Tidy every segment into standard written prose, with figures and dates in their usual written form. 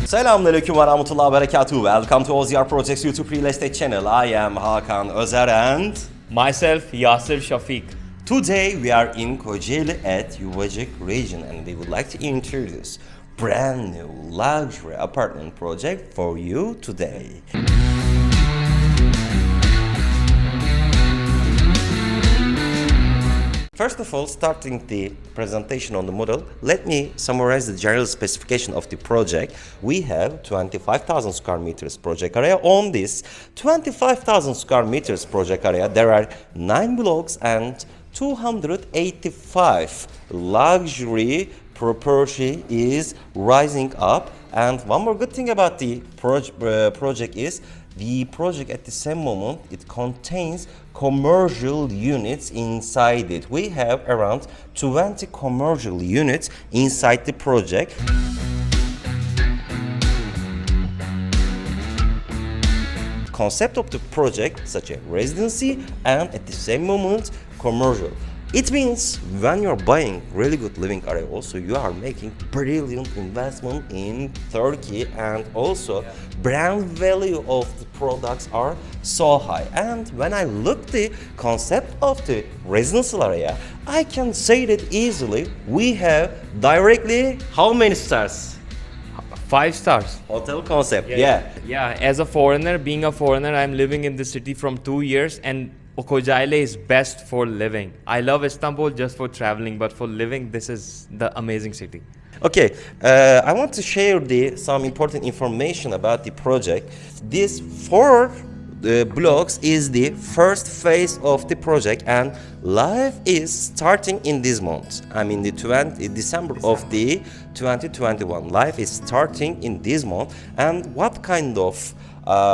Selamünaleyküm ve rahmetullahi ve berekatuhu. Welcome to OZER Projects YouTube Real Estate channel. I am Hakan OZER and myself, Yasir Shafiq. today we are in Kocaeli at Yuvacık region and we would like to introduce brand new luxury apartment project for you today. First of all, starting the presentation on the model, let me summarize the general specification of the project. We have 25,000 square meters project area. On this 25,000 square meters project area, there are 9 blocks and 285 luxury property is rising up. And one more good thing about the project is the project at the same moment it contains commercial units inside it. We have around 20 commercial units inside the project. Concept of the project such a residency and at the same moment commercial. It means when you're buying really good living area also you are making brilliant investment in Turkey, and also brand value of the products are so high. And when I look the concept of the residential area, I can say that easily we have directly how many stars? 5 stars. Hotel concept, yeah. Yeah, as a foreigner, being a foreigner, I'm living in this city from 2 years and Kocaeli is best for living. I love Istanbul just for traveling, but for living, this is the amazing city. Okay, I want to share some important information about the project. These 4 blocks is the first phase of the project, and life is starting in this month. I mean, December of the 2021. Life is starting in this month, and what kind of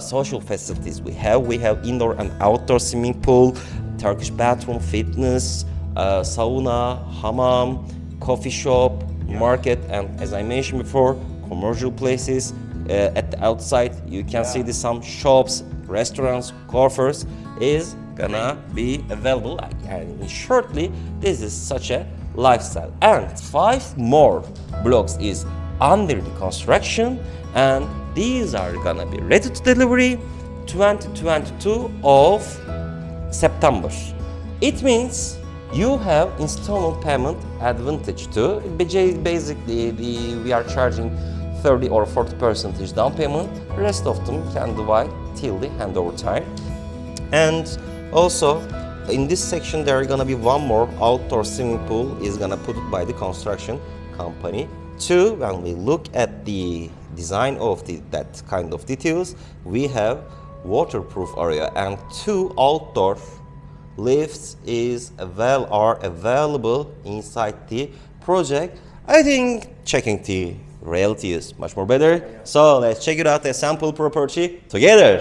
social facilities we have? We have indoor and outdoor swimming pool, Turkish bathroom, fitness, sauna, hammam, coffee shop, market, and as I mentioned before, commercial places. At the outside, you can see some shops, restaurants, coffers is gonna be available. And shortly, this is such a lifestyle. And 5 more blocks is under the construction, and these are gonna be ready to delivery 2022 of September. It means you have installment payment advantage too. Basically, we are charging 30 or 40% down payment. Rest of them can divide till the handover time. And also, in this section, there are gonna be one more outdoor swimming pool is gonna put by the construction company. 2, when we look at the design of that kind of details, we have waterproof area and 2 outdoor lifts are available inside the project. I think checking the reality is much more better. So let's check it out, a sample property together.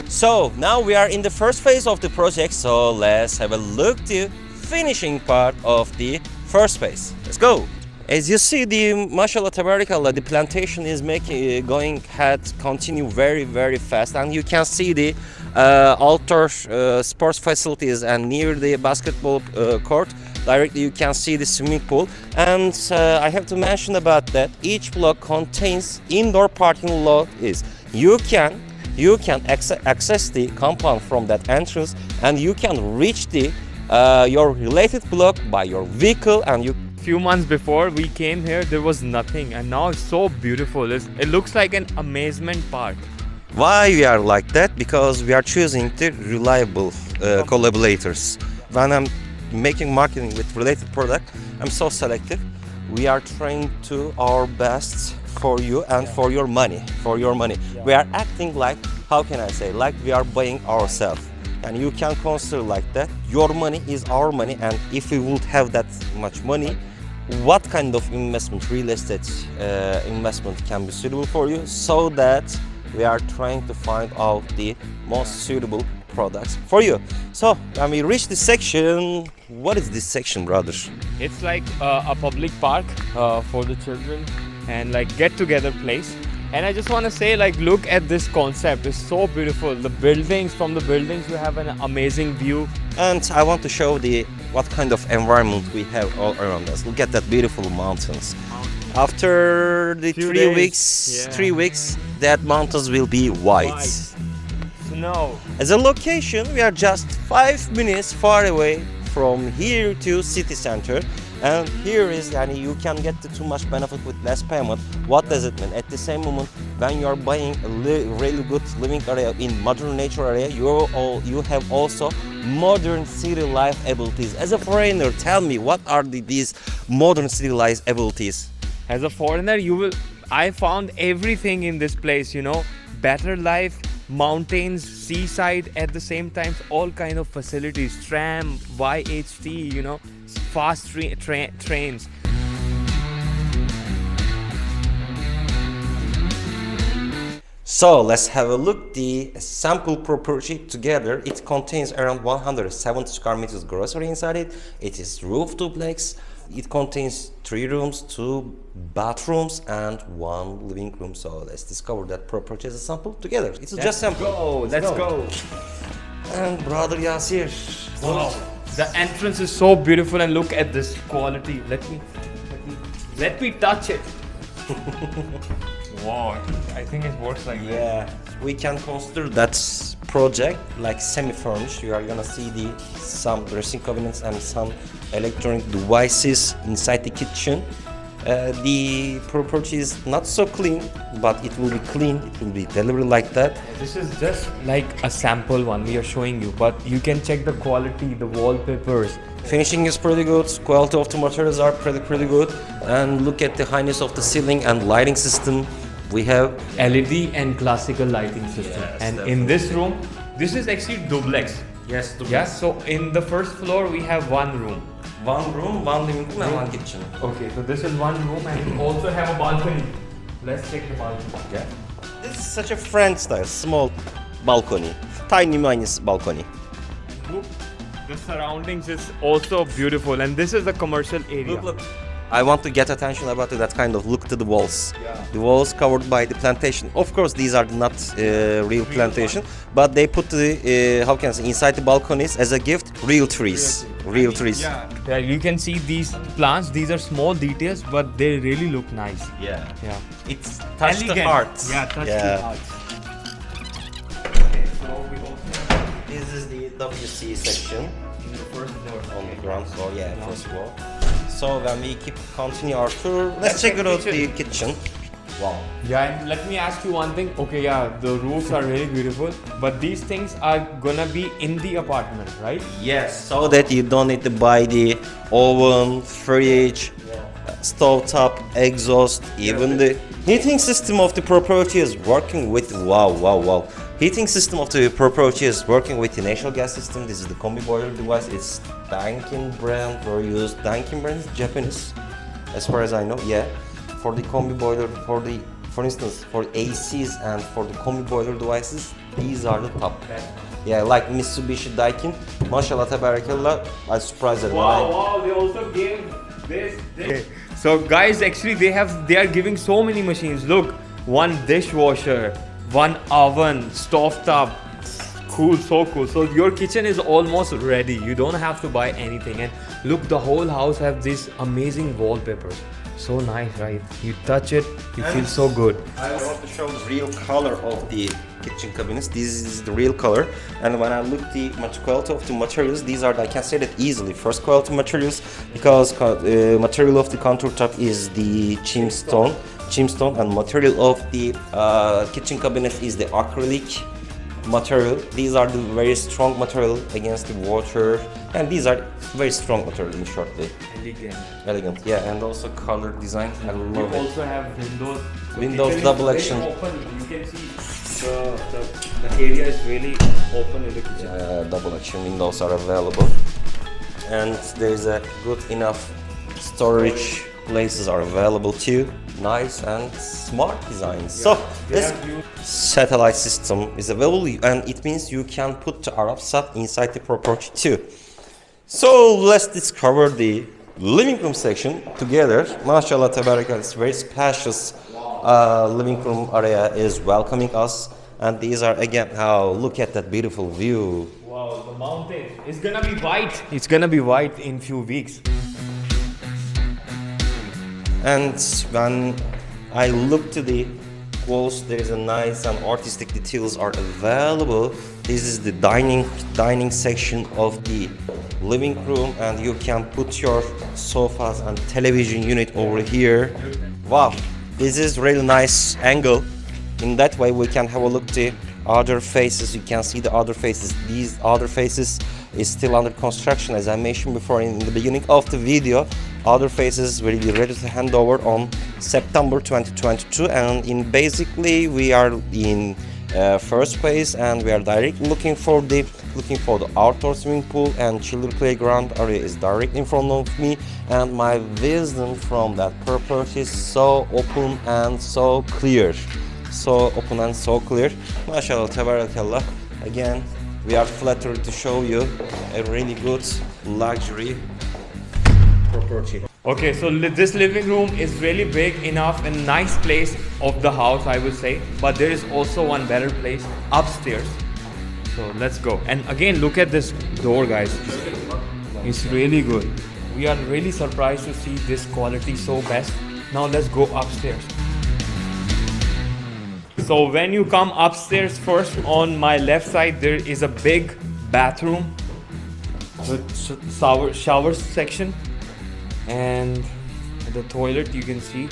So now we are in the first phase of the project, so let's have a look at the finishing part of the first phase. Let's go! As you see, the mashallah tabarakallah, the plantation is continue very fast, and you can see the outdoor sports facilities, and near the basketball court directly you can see the swimming pool. And I have to mention about that each block contains indoor parking lot. You can access the compound from that entrance, and you can reach your related block by your vehicle. And Few months before we came here, there was nothing, and now it's so beautiful. It looks like an amazement park. Why we are like that? Because we are choosing the reliable collaborators. When I'm making marketing with related product, I'm so selective. We are trying to our best for you and for your money. We are acting like, how can I say, like we are buying ourselves. And you can consider like that. Your money is our money, and if we would have that much money, what kind of investment, real estate investment can be suitable for you, so that we are trying to find out the most suitable products for you. So when we reach this section, what is this section, brother? It's like a public park for the children and like get together place. And I just want to say, like, look at this concept. It's so beautiful. The buildings, from the buildings, you have an amazing view. And I want to show what kind of environment we have all around us. Look at that beautiful mountains. After the Few 3 days, weeks, yeah. 3 weeks, that mountains will be white. White. Snow. As a location, we are just 5 minutes far away from here to city center. And here is, you can get the too much benefit with less payment. What does it mean? At the same moment, when you are buying a really good living area in modern nature area, you have also modern city life abilities. As a foreigner, tell me, what are these modern city life abilities? As a foreigner, I found everything in this place, better life, mountains, seaside at the same time, all kind of facilities, tram, YHT, fast trains. So let's have a look the sample property together. It contains around 170 square meters grocery inside it. It is roof duplex. It contains 3 rooms, 2 bathrooms and 1 living room. So let's discover that property as a sample together. It's just sample. Let's go. And brother Yasir. Wow. The entrance is so beautiful, and look at this quality. Let me touch it. Wow, I think it works like that. Yeah, we can consider that project like semi-furnished. You are gonna see some dressing cabinets and some electronic devices inside the kitchen. The property is not so clean, but it will be clean. It will be delivered like that. This is just like a sample one we are showing you, but you can check the quality, the wallpapers. Finishing is pretty good. Quality of the materials are pretty good. And look at the highness of the ceiling and lighting system. We have LED and classical lighting system. Yes, and definitely. in this room, this is actually duplex. yes, Yes, so in the first floor we have 1 room. 1 room, 1 living room, and 1 kitchen. Okay, so this is 1 room, and we also have a balcony. Let's check the balcony. Yeah. This is such a French style, small balcony, tiny minus balcony. Look, the surroundings is also beautiful, and this is the commercial area. Look. I want to get attention about that kind of look to the walls. Yeah. The walls covered by the plantation. Of course, these are not real plantation, but they put the how can I say, inside the balconies as a gift real trees. Real trees. Yeah, you can see these plants. These are small details, but they really look nice. Yeah. Yeah. It's touch the Elegant. heart. Yeah, touch Yeah. the heart. Okay, so we also have This is the WC section in the first floor. on the ground floor. Yeah, first floor. So when we continue our tour, let's check out the kitchen. Wow. Yeah, and let me ask you one thing. Okay, yeah, the roofs are really beautiful, but these things are gonna be in the apartment, right? Yes, so that you don't need to buy the oven, fridge, stove top, exhaust, even the heating system of the property is working with wow. Heating system of the property is working with the natural gas system. This is the combi boiler device. It's Daikin brand. We use Daikin brand, is Japanese, as far as I know. Yeah, for the combi boiler, for instance, for ACs and for the combi boiler devices, these are the top. Yeah, like Mitsubishi Daikin. Mashallah, tabarakallah. I was surprised at Wow, they also gave this. So guys, actually they are giving so many machines. Look, 1 dishwasher, 1 oven, stove top. Cool, so cool. So your kitchen is almost ready. You don't have to buy anything. And look, the whole house have these amazing wallpapers. So nice, right? You touch it, you feel so good. I want to show the real color of the kitchen cabinets. This is the real color, and when I look the quality of the materials, these are, I can say that easily, first quality materials, because material of the countertop is the chimstone, and material of the kitchen cabinet is the acrylic material. These are the very strong material against the water, and these are very strong material in shortly. Elegant, yeah, and also color design. I love You it. also have windows. Windows, Kitchen is double very action. Open. You can see the area is really open in the kitchen. Double action windows are available, and there's a good enough storage places are available too. Nice and smart designs. So this satellite system is available, and it means you can put the Arabsat inside the property too. So let's discover the living room section together. Mashallah, tabarakallah, it's very spacious living room area is welcoming us. And these are again how look at that beautiful view. Wow, the mountain. It's gonna be white. It's gonna be white in few weeks. And when I look to the walls, there is a nice and artistic details are available. This is the dining section of the living room, and you can put your sofas and television unit over here. Wow, this is really nice angle. In that way we can have a look to other faces. You can see the other faces. These other faces is still under construction, as I mentioned before in the beginning of the video. Other faces will be ready to hand over on September 2022, and in basically we are in first phase, and we are directly looking for the outdoor swimming pool, and children playground area is directly in front of me, and my vision from that property is so open and so clear. Mashallah, tabarakallah. Again, we are flattered to show you a really good luxury property. Okay, so this living room is really big enough and nice place of the house, I would say. But there is also one better place upstairs. So let's go. And again, look at this door, guys. It's really good. We are really surprised to see this quality so best. Now let's go upstairs. So when you come upstairs, first on my left side there is a big bathroom with shower section, and the toilet you can see.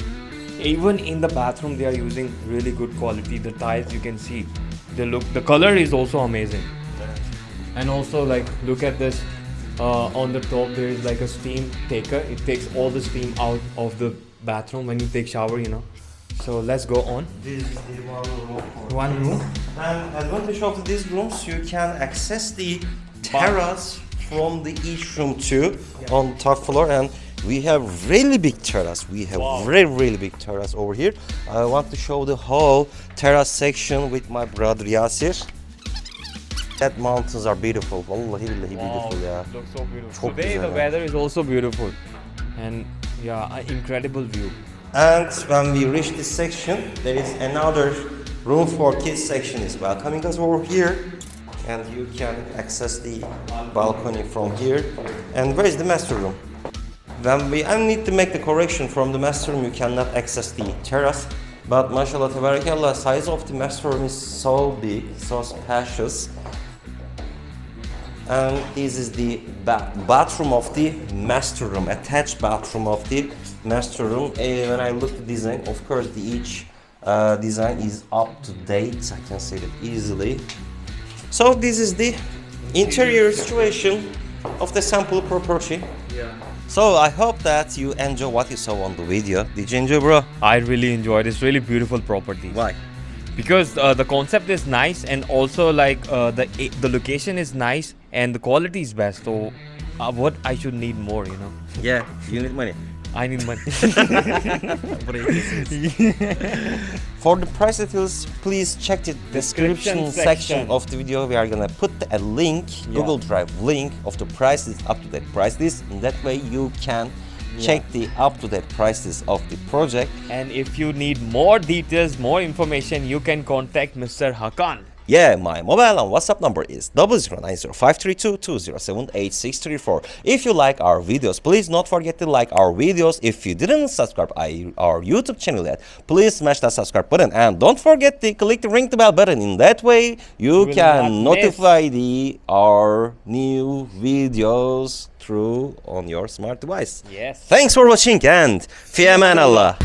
Even in the bathroom they are using really good quality. The tiles you can see, the color is also amazing. And also like look at this, on the top there is like a steam taker. It takes all the steam out of the bathroom when you take shower, you know. So let's go on. This is the One room. And advantage of these rooms, you can access the terrace from the each room too, on top floor, and we have really big terrace. We have really big terrace over here. I want to show the whole terrace section with my brother Yasir. That mountains are beautiful. Wallahi billahi beautiful, yeah. Looks so beautiful. Çok Today güzel, the weather is also beautiful, and yeah, an incredible view. And when we reach this section, there is another room for kids section is welcoming us over here, and you can access the balcony from here. And where is the master room? I need to make the correction from the master room. You cannot access the terrace, but mashallah tabarakallah, size of the master room is so big, so spacious. And this is the bathroom of the master room, attached bathroom of the master room. When I look at the design, of course each design is up to date, I can say that easily. So this is the interior situation of the sample property. Yeah. So I hope that you enjoy what you saw on the video. Did you enjoy, bro? I really enjoyed. It's really beautiful property. Why? Because the concept is nice, and also like the location is nice, and the quality is best. So what I should need more, you know? Yeah, you need money. I need money. For the price details, please check the description section of the video. We are gonna put a link, Google Drive link of the prices, up-to-date price list. In that way you can check the up-to-date prices of the project. And if you need more details, more information, you can contact Mr. Hakan. Yeah, my mobile and WhatsApp number is 0090532207864. If you like our videos, please not forget to like our videos. If you didn't subscribe our YouTube channel yet, please smash that subscribe button, and don't forget to click the ring the bell button. In that way, you can notify our new videos through on your smart device. Yes. Thanks for watching, and fi aman Allah.